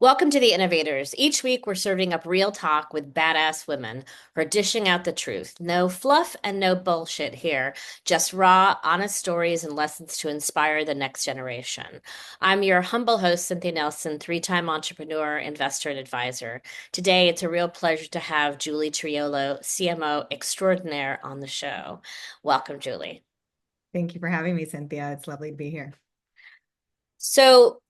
Welcome to The Innovators. Each week, we're serving up real talk with badass women who are dishing out the truth. No fluff and no bullshit here, just raw, honest stories and lessons to inspire the next generation. I'm your humble host, Cynthia Nelson, three-time entrepreneur, investor, and advisor. Today, it's a real pleasure to have Julie Triolo, CMO Extraordinaire, on the show. Welcome, Julie. Thank you for having me, Cynthia. It's lovely to be here. So,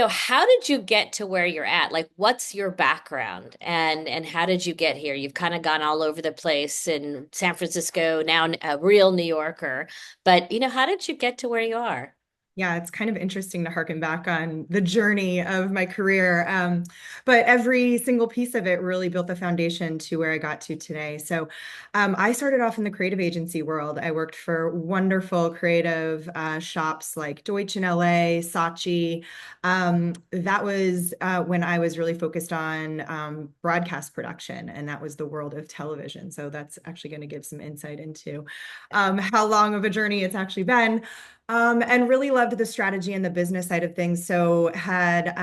how did you get to where you're at? Like, what's your background and how did you get here? You've kind of gone all over the place in San Francisco, now a real New Yorker, but how did you get to where you are? Yeah, it's kind of interesting to harken back on the journey of my career. But every single piece of it really built the foundation to where I got to today. So I started off in the creative agency world. I worked for wonderful creative shops like Deutsch in LA, Saatchi. That was when I was really focused on broadcast production, and that was the world of television. So that's actually going to give some insight into how long of a journey it's actually been. And really loved the strategy and the business side of things. So had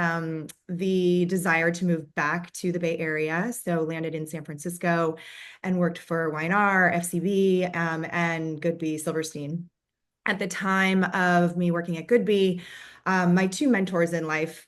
the desire to move back to the Bay Area. So landed in San Francisco and worked for Y&R, FCB, and Goodby Silverstein. At the time of me working at Goodby, my two mentors in life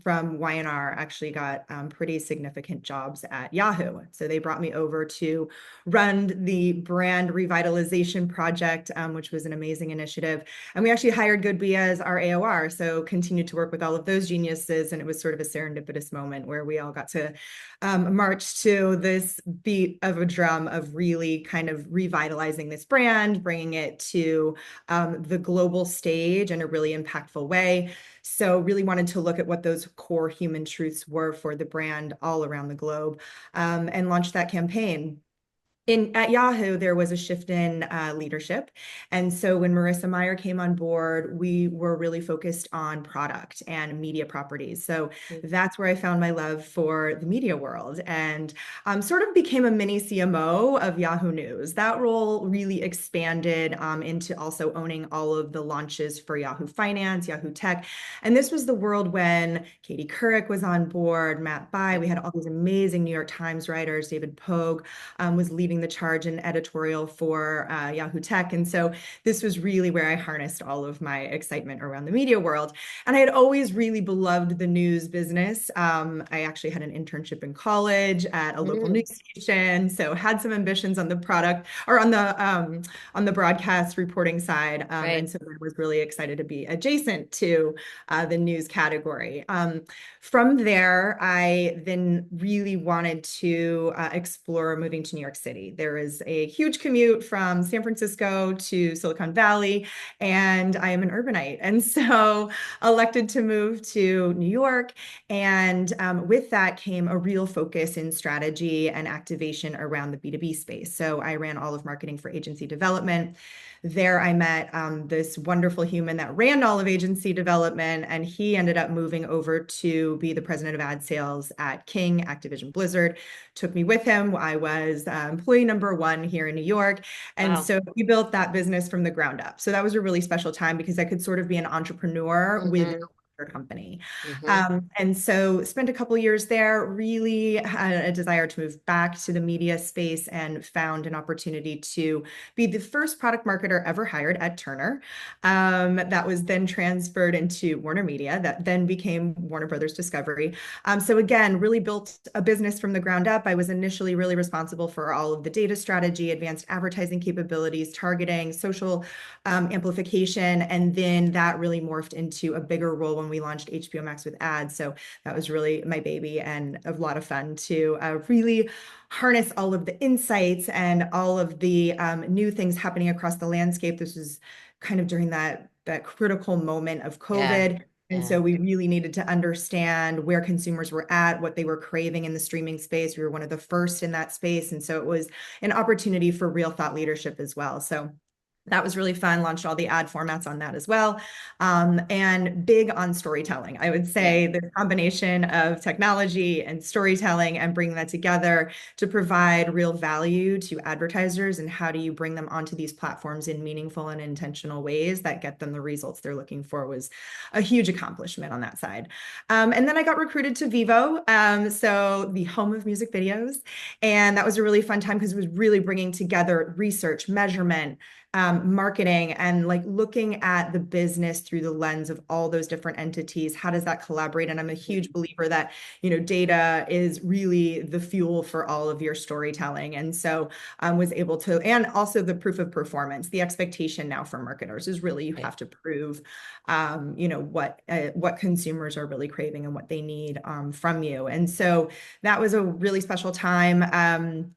from Y&R actually got pretty significant jobs at Yahoo. So they brought me over to run the brand revitalization project, which was an amazing initiative. And we actually hired Goodby as our AOR. So continued to work with all of those geniuses. And it was sort of a serendipitous moment where we all got to march to this beat of a drum of really kind of revitalizing this brand, bringing it to the global stage in a really impactful way. So really wanted to look at what those core human truths were for the brand all around the globe, and launched that campaign. At Yahoo, there was a shift in leadership. And so when Marissa Meyer came on board, we were really focused on product and media properties. So that's where I found my love for the media world and sort of became a mini CMO of Yahoo News. That role really expanded into also owning all of the launches for Yahoo Finance, Yahoo Tech. And this was the world when Katie Couric was on board, Matt Bai. We had all these amazing New York Times writers. David Pogue was leading the charge in editorial for Yahoo Tech. And so this was really where I harnessed all of my excitement around the media world. And I had always really beloved the news business. I actually had an internship in college at a local Mm, news station, so had some ambitions on the product or on the broadcast reporting side. right. And so I was really excited to be adjacent to the news category. From there, I then really wanted to explore moving to New York City. There is a huge commute from San Francisco to Silicon Valley, and I am an urbanite. And so elected to move to New York. And with that came a real focus in strategy and activation around the B2B space. So I ran all of marketing for agency development. There I met this wonderful human that ran all of agency development, and he ended up moving over to be the president of ad sales at King, Activision Blizzard. Took me with him. I was employee number one here in New York. And Wow. so we built that business from the ground up. So that was a really special time because I could sort of be an entrepreneur with Mm-hmm. a company. Mm-hmm. And so spent a couple years there, really had a desire to move back to the media space and found an opportunity to be the first product marketer ever hired at Turner. That was then transferred into WarnerMedia, that then became Warner Brothers Discovery. So again, really built a business from the ground up. I was initially really responsible for all of the data strategy, advanced advertising capabilities, targeting, social amplification, and then that really morphed into a bigger role when we launched HBO Max with ads. So that was really my baby and a lot of fun to really harness all of the insights and all of the new things happening across the landscape. This was kind of during that critical moment of Yeah. COVID. And Yeah. so we really needed to understand where consumers were at, what they were craving in the streaming space. We were one of the first in that space. And so it was an opportunity for real thought leadership as well. So That was really fun. Launched all the ad formats on that as well. And big on storytelling. I would Yeah. say the combination of technology and storytelling and bringing that together to provide real value to advertisers. And how do you bring them onto these platforms in meaningful and intentional ways that get them the results they're looking for was a huge accomplishment on that side. And then I got recruited to Vevo, so the home of music videos. And that was a really fun time because it was really bringing together research, measurement, marketing, and like looking at the business through the lens of all those different entities. How does that collaborate? And I'm a huge believer that, data is really the fuel for all of your storytelling. And so was able to, and also the proof of performance, the expectation now for marketers is really you Right. have to prove, what consumers are really craving and what they need from you. And so that was a really special time.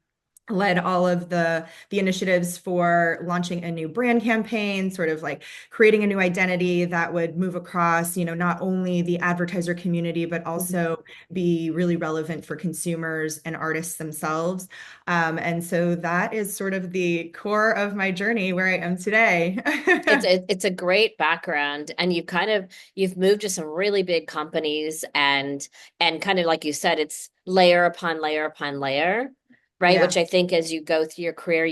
Led all of the initiatives for launching a new brand campaign, sort of like creating a new identity that would move across, not only the advertiser community, but Mhm. also be really relevant for consumers and artists themselves. And so that is sort of the core of my journey where I am today. It's a great background, and you've moved to some really big companies, and kind of like you said, it's layer upon layer upon layer, right? Yeah, Which I think as you go through your career,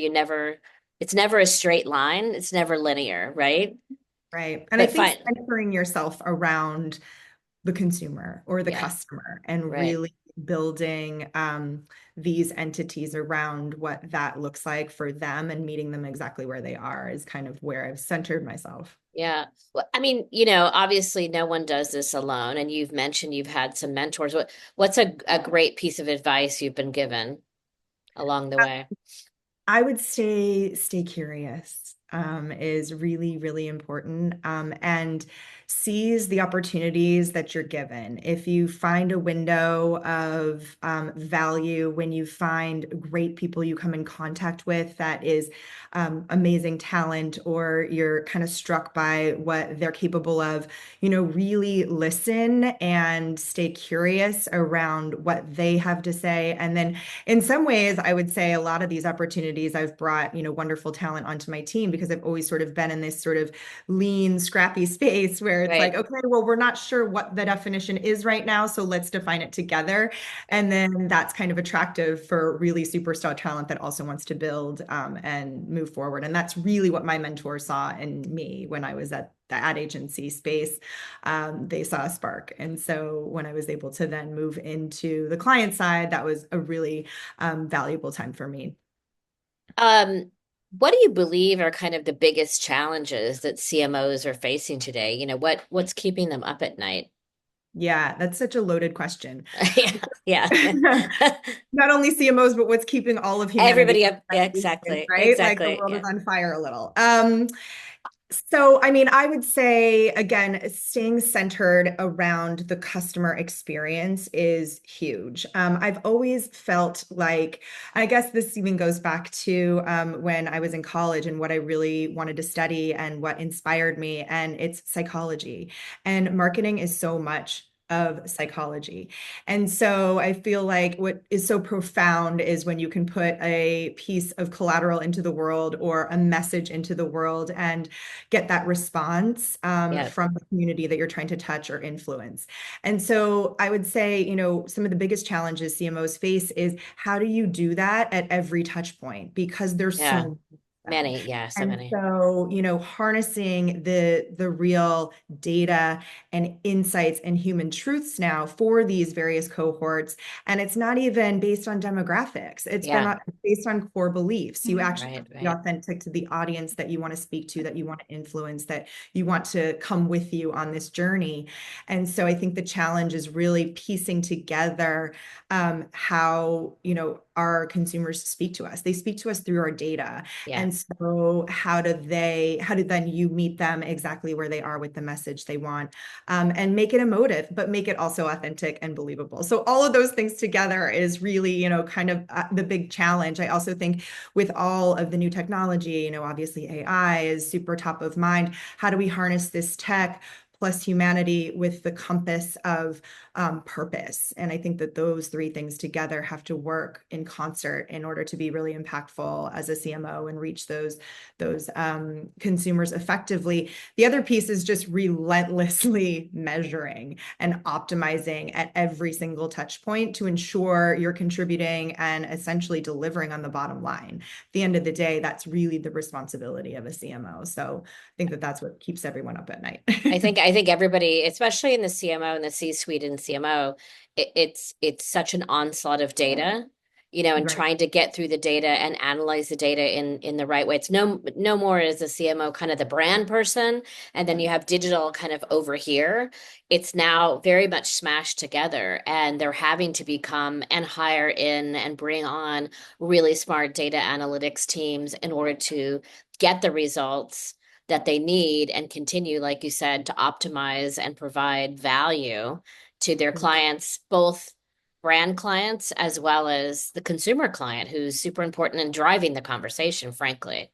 it's never a straight line, it's never linear, right? right. And I But think fine, centering yourself around the consumer or the yeah, customer and right. really building these entities around what that looks like for them and meeting them exactly where they are is kind of where I've centered myself. Yeah. Well, I mean, obviously no one does this alone, and you've mentioned you've had some mentors. What's a great piece of advice you've been given along the way? I would say stay curious is really, really important, and seize the opportunities that you're given. If you find a window of value, when you find great people you come in contact with that is amazing talent, or you're kind of struck by what they're capable of, really listen and stay curious around what they have to say. And then in some ways, I would say a lot of these opportunities I've brought, wonderful talent onto my team because I've always sort of been in this sort of lean, scrappy space where it's like, Right. okay, well, we're not sure what the definition is right now, so let's define it together. And then that's kind of attractive for really superstar talent that also wants to build and move forward. And that's really what my mentor saw in me when I was at the ad agency space. They saw a spark. And so when I was able to then move into the client side, that was a really valuable time for me. Um, what do you believe are kind of the biggest challenges that CMOs are facing today? What's keeping them up at night? Yeah, that's such a loaded question. Yeah, yeah. Not only CMOs, but what's keeping all of humanity Everybody up up. at Yeah, station, exactly. right? Like the Exactly. world is Yeah. on fire a little. So, I mean, I would say, again, staying centered around the customer experience is huge. I've always felt like, I guess this even goes back to when I was in college and what I really wanted to study and what inspired me, and it's psychology. And marketing is so much of psychology. And so I feel like what is so profound is when you can put a piece of collateral into the world or a message into the world and get that response Yeah. from the community that you're trying to touch or influence. And so I would say, some of the biggest challenges CMOs face is how do you do that at every touch point? Because there's so Yeah. many of them. Many. Yeah. So And many. so, harnessing the real data and insights and human truths now for these various cohorts. And it's not even based on demographics. It's been Yeah. based on core beliefs. You actually have Right. to be Right. authentic to the audience that you want to speak to, that you want to influence, that you want to come with you on this journey. And so I think the challenge is really piecing together how, our consumers speak to us. They speak to us through our data. Yeah. And so how do then you meet them exactly where they are with the message they want, and make it emotive, but make it also authentic and believable. So all of those things together is really, kind of the big challenge. I also think with all of the new technology, obviously AI is super top of mind. How do we harness this tech? plus humanity with the compass of purpose. And I think that those three things together have to work in concert in order to be really impactful as a CMO and reach those consumers effectively. The other piece is just relentlessly measuring and optimizing at every single touch point to ensure you're contributing and essentially delivering on the bottom line. At the end of the day, that's really the responsibility of a CMO. So I think that that's what keeps everyone up at night. I think everybody, especially in the CMO and the C-suite and CMO, it's such an onslaught of data, and Right. trying to get through the data and analyze the data in the right way. It's no more as a CMO kind of the brand person, and then you have digital kind of over here. It's now very much smashed together, and they're having to become and hire in and bring on really smart data analytics teams in order to get the results that they need and continue, like you said, to optimize and provide value to their clients, both brand clients as well as the consumer client, who's super important in driving the conversation, frankly.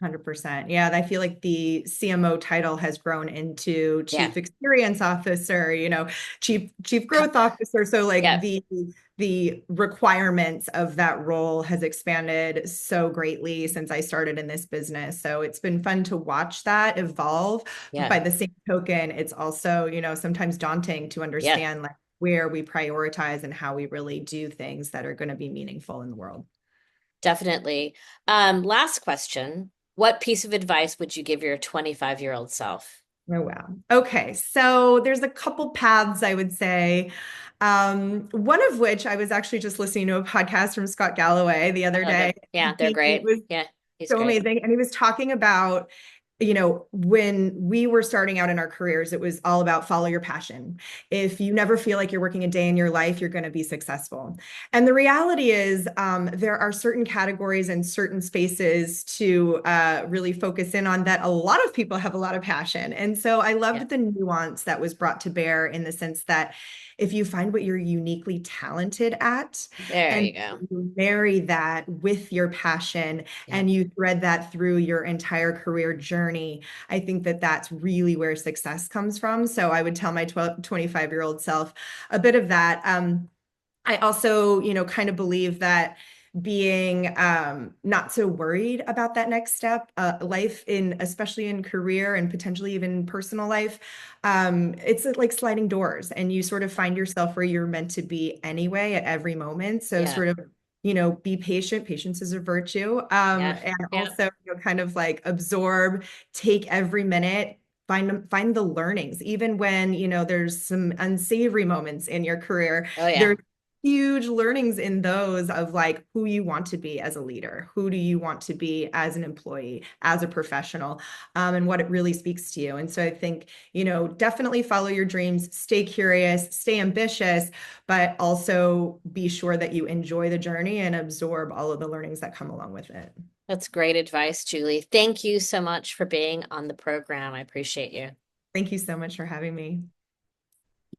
100%. Yeah, I feel like the CMO title has grown into Yeah. chief experience officer, chief growth officer. So like Yeah. the requirements of that role has expanded so greatly since I started in this business. So it's been fun to watch that evolve. But Yeah. by the same token, it's also, sometimes daunting to Yeah. understand like where we prioritize and how we really do things that are going to be meaningful in the world. Definitely. Last question. What piece of advice would you give your 25-year-old self? Oh, wow. Okay. So there's a couple paths I would say. One of which I was actually just listening to a podcast from Scott Galloway the other Oh, day. they're He great. was Yeah, he's so great. amazing. And he was talking about, when we were starting out in our careers, it was all about follow your passion. If you never feel like you're working a day in your life, you're going to be successful. And the reality is, there are certain categories and certain spaces to really focus in on that a lot of people have a lot of passion. And so I Yeah. loved the nuance that was brought to bear in the sense that if you find what you're uniquely talented at There and you go. you marry that with your passion Yeah. and you thread that through your entire career journey, I think that that's really where success comes from. So I would tell my 25-year-old self a bit of that. I also, kind of believe that being not so worried about that next step, life in, especially in career and potentially even personal life, it's like sliding doors and you sort of find yourself where you're meant to be anyway at every moment. So Yeah. sort of, be patient. Patience is a virtue. Yeah. And Yeah. also, kind of like absorb, take every minute, find the learnings, even when, there's some unsavory moments in your career. Oh, yeah. There's huge learnings in those of like who you want to be as a leader, who do you want to be as an employee, as a professional, and what it really speaks to you. And so I think, definitely follow your dreams, stay curious, stay ambitious, but also be sure that you enjoy the journey and absorb all of the learnings that come along with it. That's great advice, Julie. Thank you so much for being on the program. I appreciate you. Thank you so much for having me.